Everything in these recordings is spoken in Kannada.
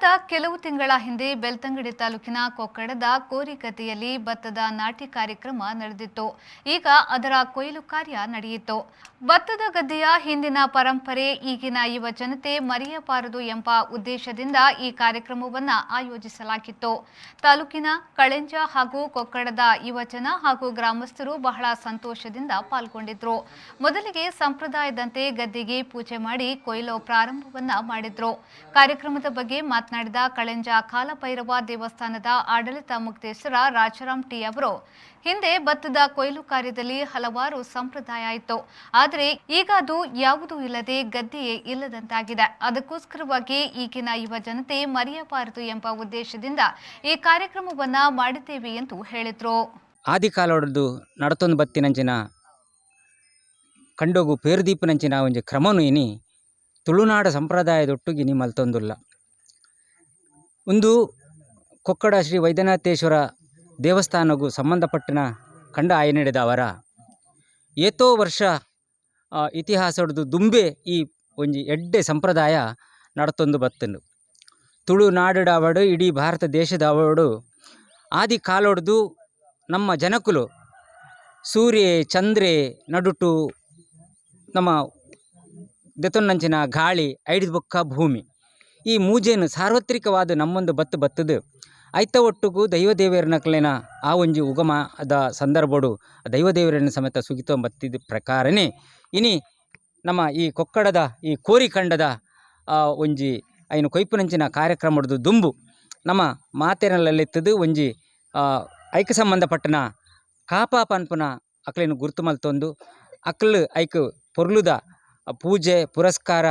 ಕಳೆದ ಕೆಲವು ತಿಂಗಳ ಹಿಂದೆ ಬೆಳ್ತಂಗಡಿ ತಾಲೂಕಿನ ಕೊಕ್ಕಡದ ಕೋರಿಗದ್ದೆಯಲ್ಲಿ ಭತ್ತದ ನಾಟಿ ಕಾರ್ಯಕ್ರಮ ನಡೆದಿತ್ತು. ಈಗ ಅದರ ಕೊಯ್ಲು ಕಾರ್ಯ ನಡೆಯಿತು. ಭತ್ತದ ಗದ್ದೆಯ ಹಿಂದಿನ ಪರಂಪರೆ ಈಗಿನ ಯುವ ಜನತೆ ಮರೆಯಬಾರದು ಎಂಬ ಉದ್ದೇಶದಿಂದ ಈ ಕಾರ್ಯಕ್ರಮವನ್ನು ಆಯೋಜಿಸಲಾಗಿತ್ತು. ತಾಲೂಕಿನ ಕಳೆಂಜ ಹಾಗೂ ಕೊಕ್ಕಡದ ಯುವಜನ ಹಾಗೂ ಗ್ರಾಮಸ್ಥರು ಬಹಳ ಸಂತೋಷದಿಂದ ಪಾಲ್ಗೊಂಡಿದ್ರು. ಮೊದಲಿಗೆ ಸಂಪ್ರದಾಯದಂತೆ ಗದ್ದೆಗೆ ಪೂಜೆ ಮಾಡಿ ಕೊಯ್ಲು ಪ್ರಾರಂಭವನ್ನ ಮಾಡಿದ್ರು. ಕಾರ್ಯಕ್ರಮದ ಬಗ್ಗೆ ಮಾತನಾಡಿದ ಕಳೆಂಜ ಕಾಲಭೈರವ ದೇವಸ್ಥಾನದ ಆಡಳಿತ ಮುಖ್ಯಸ್ಥರ ರಾಜಾರಾಮ್ ಟಿ ಅವರು, ಹಿಂದೆ ಭತ್ತದ ಕೊಯ್ಲು ಕಾರ್ಯದಲ್ಲಿ ಹಲವಾರು ಸಂಪ್ರದಾಯ ಇತ್ತು. ಆದರೆ ಈಗ ಅದು ಯಾವುದೂ ಇಲ್ಲದೆ ಗದ್ದೆಯೇ ಇಲ್ಲದಂತಾಗಿದೆ. ಅದಕ್ಕೋಸ್ಕರವಾಗಿ ಈಗಿನ ಯುವ ಜನತೆ ಮರೆಯಬಾರದು ಎಂಬ ಉದ್ದೇಶದಿಂದ ಈ ಕಾರ್ಯಕ್ರಮವನ್ನ ಮಾಡಿದ್ದೇವೆ ಎಂದು ಹೇಳಿದ್ರು. ಆದಿಕಾಲದ್ದು ನಡತೊಂದು ಬತ್ತಿನಂಚಿನ ಕಂಡೋಗು ಪೇರುದೀಪಿನಂಚಿನ ಒಂಜಿ ಕ್ರಮನು ಇನಿ ತುಳುನಾಡ ಸಂಪ್ರದಾಯದೊಟ್ಟುಗಿನಿ ಮಲ್ತೊಂದುಲ್ಲ. ಒಂದು ಕೊಕ್ಕಡ ಶ್ರೀ ವೈದ್ಯನಾಥೇಶ್ವರ ದೇವಸ್ಥಾನಗೂ ಸಂಬಂಧಪಟ್ಟಿನ ಕಂಡ ಆಯನೆಡೆದ ಅವರ ಏತೋ ವರ್ಷ ಇತಿಹಾಸಡ್ದು ದುಂಬೆ ಈ ಒಂಜಿ ಎಡ್ಡೆ ಸಂಪ್ರದಾಯ ನಡತೊಂದು ಬತ್ತನು. ತುಳುನಾಡಡ ಅವಡು ಇಡೀ ಭಾರತ ದೇಶದ ಅವಡು ಆದಿ ಕಾಲೊಡ್ದು ನಮ್ಮ ಜನಕುಲು ಸೂರ್ಯೆ ಚಂದ್ರೆ ನಡುಟು ನಮ್ಮ ದೆತೊನ್ನಂಚಿನ ಗಾಳಿ ಐಡಿದ ಬೊಕ್ಕ ಭೂಮಿ ಈ ಮೂಜೆನು ಸಾರ್ವತ್ರಿಕವಾದ ನಮ್ಮೊಂದು ಬತ್ತದು ಐತ ಒಟ್ಟುಗೂ ದೈವದೇವರನಕ್ಲೆನ ಆ ಒಂಜಿ ಉಗಮದ ಸಂದರ್ಭಡು ದೈವದೇವರನ್ನ ಸಮೇತ ಸುಗಿತೋ ಬತ್ತಿದ ಪ್ರಕಾರನೇ ಇನಿ ನಮ್ಮ ಈ ಕೊಕ್ಕಡದ ಈ ಕೋರಿಕಂಡದ ಒಂಜಿ ಐನು ಕೊಯ್ಪುನಂಚಿನ ಕಾರ್ಯಕ್ರಮದ್ದು ದುಂಬು ನಮ್ಮ ಮಾತೆರಲ್ಲೆತ್ತದು ಒಂಜಿ ಐಕ ಸಂಬಂಧಪಟ್ಟನ ಕಾಪಾ ಪನ್ಪುನ ಅಕ್ಲೇನು ಗುರುತು ಮಲ್ತೊಂದು ಅಕ್ಲು ಐಕ್ ಪೊರ್ಲುದ ಪೂಜೆ ಪುರಸ್ಕಾರ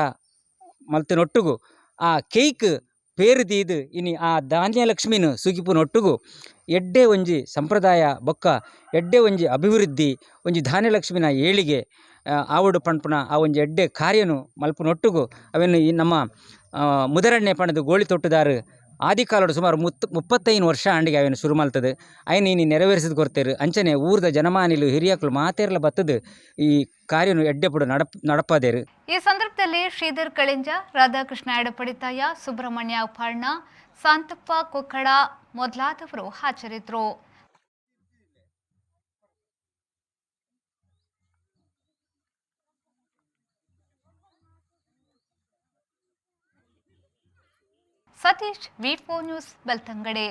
ಮಲ್ತಿನೊಟ್ಟುಗು ಆ ಕೇಕ್ ಪೇರುದೀದು ಇನಿ ಆ ಧಾನ್ಯಲಕ್ಷ್ಮಿನ ಸುಗಿಪುನೊಟ್ಟುಗು ಎಡ್ಡೆ ಒಂಜಿ ಸಂಪ್ರದಾಯ ಬೊಕ್ಕ ಎಡ್ಡೆ ಒಂಜಿ ಅಭಿವೃದ್ಧಿ ಒಂಜಿ ಧಾನ್ಯಲಕ್ಷ್ಮಿನ ಏಳಿಗೆ ಆವಡು ಪನ್ಪುನ ಆ ಒಂಜಿ ಎಡ್ಡೆ ಕಾರ್ಯನು ಮಲ್ಪುನೊಟ್ಟುಗು ಅವೆನ್ನು ಈ ನಮ್ಮ ಮುದರಣ್ಣೆ ಪಣದು ಗೋಳಿ ತೊಟ್ಟುದಾರು ಆದಿಕಾಲಡು ಸುಮಾರು 35 ವರ್ಷ ಅಂಡಿಗೆ ಅವೇನು ಶುರು ಮಲ್ತದೆ ಅಯ್ನು ಇನಿ ನೆರವೇರಿಸಿದ ಕೊರ್ತೇರು ಅಂಚನೆ ಊರ್ದ ಜನಮಾನಿಲು ಹಿರಿಯಕಲು ಮಾತೇರ್ಲ ಬತ್ತದು ಈ ಕಾರ್ಯನು ಎಡ್ಡೆಪುಡು ನಡಪದೇರು. ಈ ಸಂದರ್ಭದಲ್ಲಿ ಶ್ರೀಧರ್ ಕಳೆಂಜ, ರಾಧಾಕೃಷ್ಣ ಎಡಪಡಿತಾಯ, ಸುಬ್ರಹ್ಮಣ್ಯ ಉಪಾಳ್ನ, ಸಾಂತಪ್ಪ ಕೊಕ್ಕಡ ಮೊದಲಾದವರು ಹಾಜರಿದ್ದರು. ಸತೀಶ್, ವಿ4 ನ್ಯೂಸ್, ಬೆಳ್ತಂಗಡಿ.